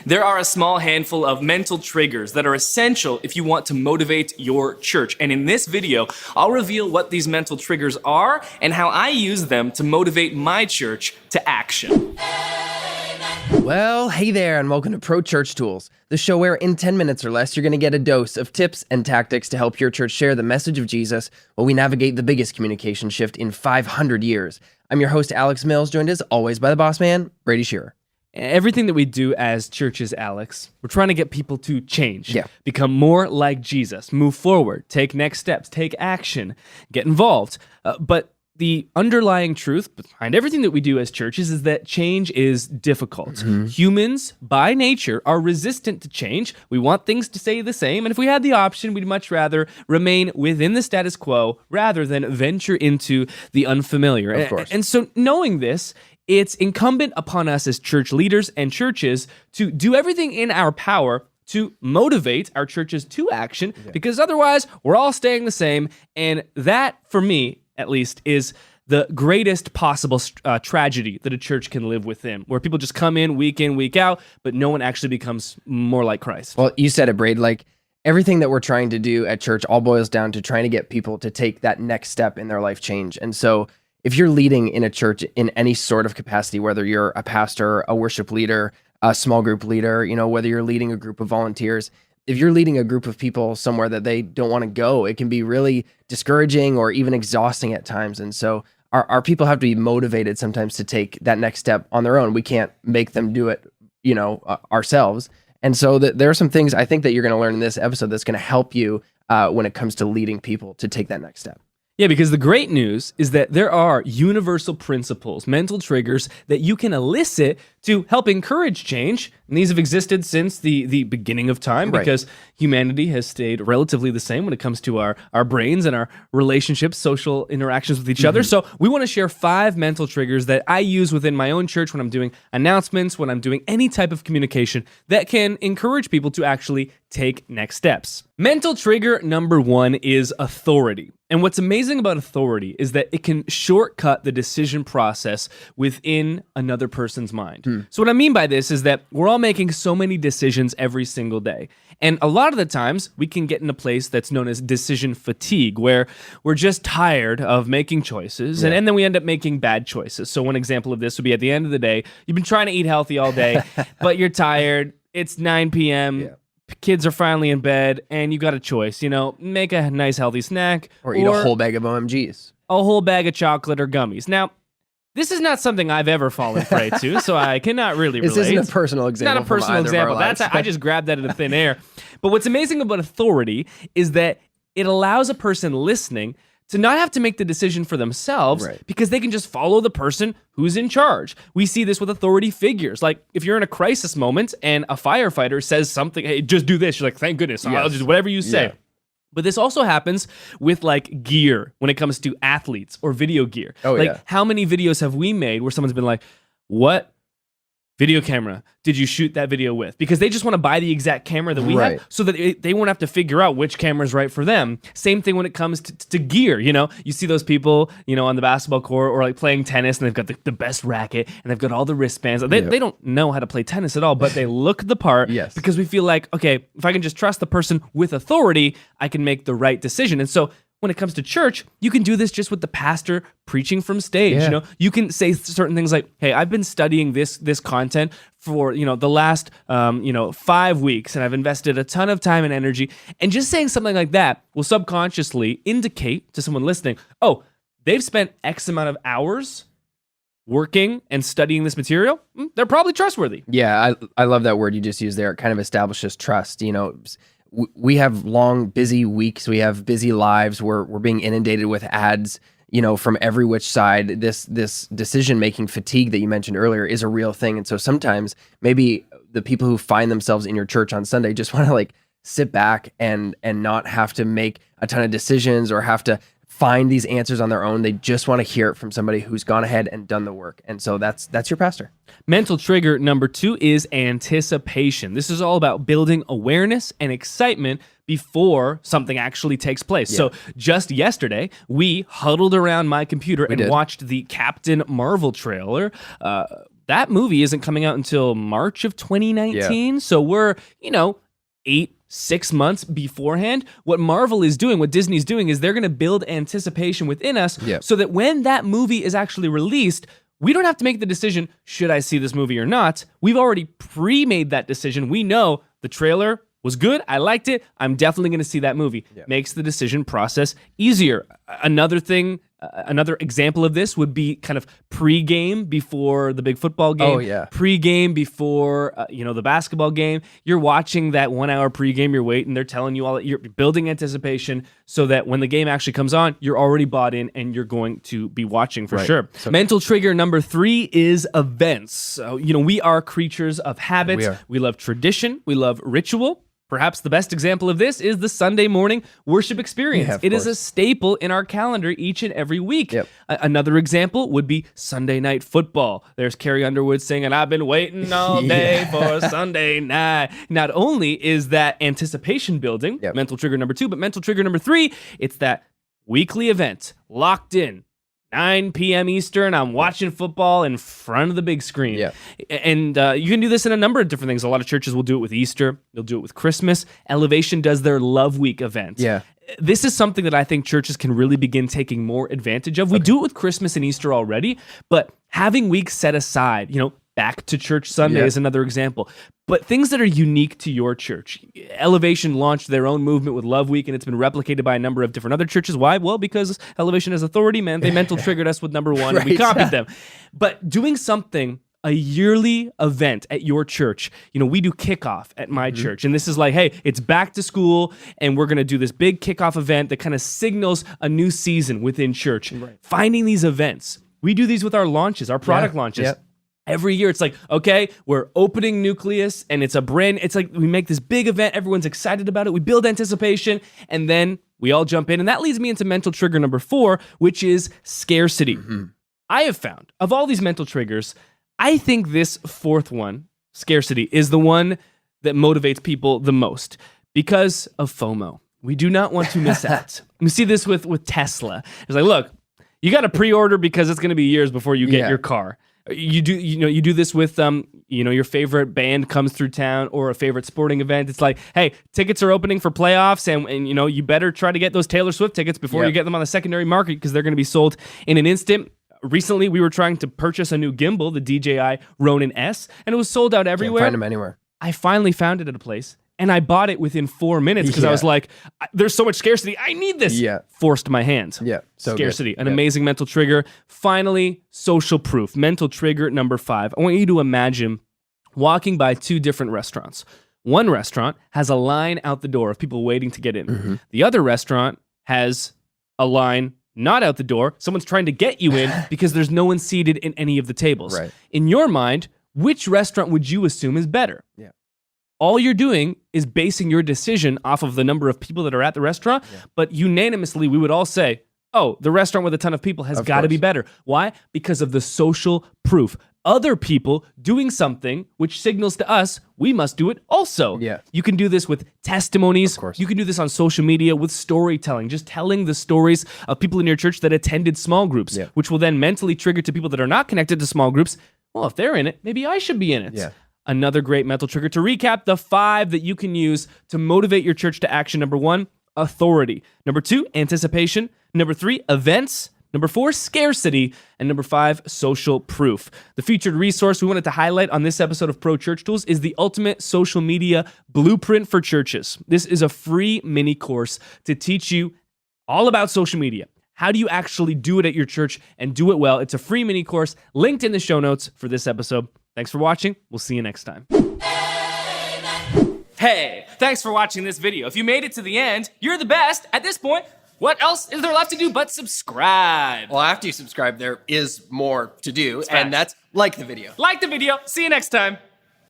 There are a small handful of mental triggers that are essential if you want to motivate your church. And in this video, I'll reveal what these mental triggers are and how I use them to motivate my church to action. Well, hey there, and welcome to Pro Church Tools, the show where in 10 minutes or less, you're going to get a dose of tips and tactics to help your church share the message of Jesus while we navigate the biggest communication shift in 500 years. I'm your host, Alex Mills, joined as always by the boss man, Brady Shearer. Everything that we do as churches, Alex, we're trying to get people to change, become more like Jesus, move forward, take next steps, take action, get involved. But the underlying truth behind everything that we do as churches is that change is difficult. Humans, by nature, are resistant to change. We want things to stay the same, and if we had the option, we'd much rather remain within the status quo rather than venture into the unfamiliar. Of course. And so knowing this, it's incumbent upon us as church leaders and churches to do everything in our power to motivate our churches to action, because otherwise we're all staying the same. And that, for me, at least, is the greatest possible tragedy that a church can live within, where people just come in, week out, but no one actually becomes more like Christ. Well, you said it, Braid. Like, everything that we're trying to do at church all boils down to trying to get people to take that next step in their life change. And so if you're leading in a church in any sort of capacity, whether you're a pastor, a worship leader, a small group leader, whether you're leading a group of volunteers, if you're leading a group of people somewhere that they don't want to go, it can be really discouraging or even exhausting at times. And so our people have to be motivated sometimes to take that next step on their own. We can't make them do it, ourselves. And so there are some things I think that you're going to learn in this episode that's going to help you when it comes to leading people to take that next step. Yeah, because the great news is that there are universal principles, mental triggers that you can elicit to help encourage change. And these have existed since the beginning of time, because humanity has stayed relatively the same when it comes to our brains and our relationships, social interactions with each other. So we want to share 5 mental triggers that I use within my own church when I'm doing announcements, when I'm doing any type of communication that can encourage people to actually take next steps. Mental trigger number 1 is authority. And what's amazing about authority is that it can shortcut the decision process within another person's mind. So what I mean by this is that we're all making so many decisions every single day. And a lot of the times we can get in a place that's known as decision fatigue, where we're just tired of making choices and then we end up making bad choices. So one example of this would be at the end of the day, you've been trying to eat healthy all day, but you're tired. It's 9 p.m. Kids are finally in bed, and you got a choice, make a nice healthy snack. Or eat a whole bag of OMGs. A whole bag of chocolate or gummies. Now, this is not something I've ever fallen prey to, so I cannot really relate. This isn't a personal example. It's not a personal example. I just grabbed that out of thin air. But what's amazing about authority is that it allows a person listening to not have to make the decision for themselves, because they can just follow the person who's in charge. We see this with authority figures. Like, if you're in a crisis moment and a firefighter says something, hey, just do this, you're like, thank goodness, I'll just whatever you say. But this also happens with like gear when it comes to athletes or video gear. How many videos have we made where someone's been like, what video camera did you shoot that video with? Because they just want to buy the exact camera that we have so that they won't have to figure out which camera is right for them. Same thing when it comes to gear. You see those people, on the basketball court or like playing tennis, and they've got the best racket and they've got all the wristbands. They don't know how to play tennis at all, but they look the part because we feel like, okay, if I can just trust the person with authority, I can make the right decision. And so when it comes to church, you can do this just with the pastor preaching from stage. You can say certain things like, hey, I've been studying this content for the last 5 weeks, and I've invested a ton of time and energy. And just saying something like that will subconsciously indicate to someone listening, oh, they've spent X amount of hours working and studying this material. They're probably trustworthy. Yeah, I love that word you just used there. It kind of establishes trust. We have long, busy weeks. We have busy lives. We're being inundated with ads, from every which side. This decision-making fatigue that you mentioned earlier is a real thing. And so sometimes maybe the people who find themselves in your church on Sunday just want to sit back and not have to make a ton of decisions or have to find these answers on their own. They just want to hear it from somebody who's gone ahead and done the work. And so that's your pastor. Mental trigger number 2 is anticipation. This is all about building awareness and excitement before something actually takes place. So just yesterday, we huddled around my computer and watched the Captain Marvel trailer that movie isn't coming out until March of 2019. So we're, 6 months beforehand. What Marvel is doing, what Disney's doing, is they're going to build anticipation within us so that when that movie is actually released, we don't have to make the decision, should I see this movie or not? We've already pre-made that decision. We know the trailer was good. I liked it. I'm definitely going to see that movie. Makes the decision process easier. Another thing, another example of this would be kind of pre-game before the big football game. Pre-game before, the basketball game. You're watching that 1 hour pre-game. You're waiting. They're telling you all that you're building anticipation so that when the game actually comes on, you're already bought in and you're going to be watching for sure. So, mental trigger number 3 is events. So, we are creatures of habits. We love tradition. We love ritual. Perhaps the best example of this is the Sunday morning worship experience. It is a staple in our calendar each and every week. Another example would be Sunday night football. There's Carrie Underwood singing, "I've been waiting all day for Sunday night." Not only is that anticipation building, mental trigger number 2, but mental trigger number 3, it's that weekly event, locked in. 9 p.m. Eastern, I'm watching football in front of the big screen. And you can do this in a number of different things. A lot of churches will do it with Easter. They'll do it with Christmas. Elevation does their Love Week event. This is something that I think churches can really begin taking more advantage of. We do it with Christmas and Easter already, but having weeks set aside, Back to Church Sunday is another example. But things that are unique to your church. Elevation launched their own movement with Love Week, and it's been replicated by a number of different other churches. Why? Well, because Elevation has authority, man. They mental triggered us with number 1, and we copied them. But doing something, a yearly event at your church, we do kickoff at my church. And this is like, hey, it's back to school, and we're going to do this big kickoff event that kind of signals a new season within church. Finding these events. We do these with our launches, our product launches. Every year, it's like, okay, we're opening Nucleus, and it's like we make this big event. Everyone's excited about it. We build anticipation, and then we all jump in. And that leads me into mental trigger number 4, which is scarcity. I have found, of all these mental triggers, I think this 4th one, scarcity, is the one that motivates people the most because of FOMO. We do not want to miss out. We see this with Tesla. It's like, look, you got to pre-order because it's going to be years before you get your car. You do this with your favorite band comes through town or a favorite sporting event. It's like, hey, tickets are opening for playoffs, and you better try to get those Taylor Swift tickets before you get them on the secondary market because they're going to be sold in an instant. Recently, we were trying to purchase a new gimbal, the DJI Ronin S, and it was sold out everywhere. Can't find them anywhere. I finally found it at a place, and I bought it within 4 minutes because I was like, there's so much scarcity. I need this. Forced my hand. So scarcity, an amazing mental trigger. Finally, social proof. Mental trigger number 5. I want you to imagine walking by 2 different restaurants. One restaurant has a line out the door of people waiting to get in. The other restaurant has a line not out the door. Someone's trying to get you in because there's no one seated in any of the tables. In your mind, which restaurant would you assume is better? All you're doing is basing your decision off of the number of people that are at the restaurant, but unanimously we would all say, oh, the restaurant with a ton of people has got to be better. Why? Because of the social proof. Other people doing something which signals to us we must do it also. You can do this with testimonies. You can do this on social media with storytelling, just telling the stories of people in your church that attended small groups, which will then mentally trigger to people that are not connected to small groups. Well, if they're in it, maybe I should be in it. Another great mental trigger. To recap, the 5 that you can use to motivate your church to action. Number 1, authority. Number 2, anticipation. Number 3, events. Number 4, scarcity. And number 5, social proof. The featured resource we wanted to highlight on this episode of Pro Church Tools is the Ultimate Social Media Blueprint for Churches. This is a free mini course to teach you all about social media. How do you actually do it at your church and do it well? It's a free mini course linked in the show notes for this episode. Thanks for watching. We'll see you next time. Hey, thanks for watching this video. If you made it to the end, you're the best. At this point, what else is there left to do but subscribe? Well, after you subscribe, there is more to do, and that's like the video. Like the video. See you next time.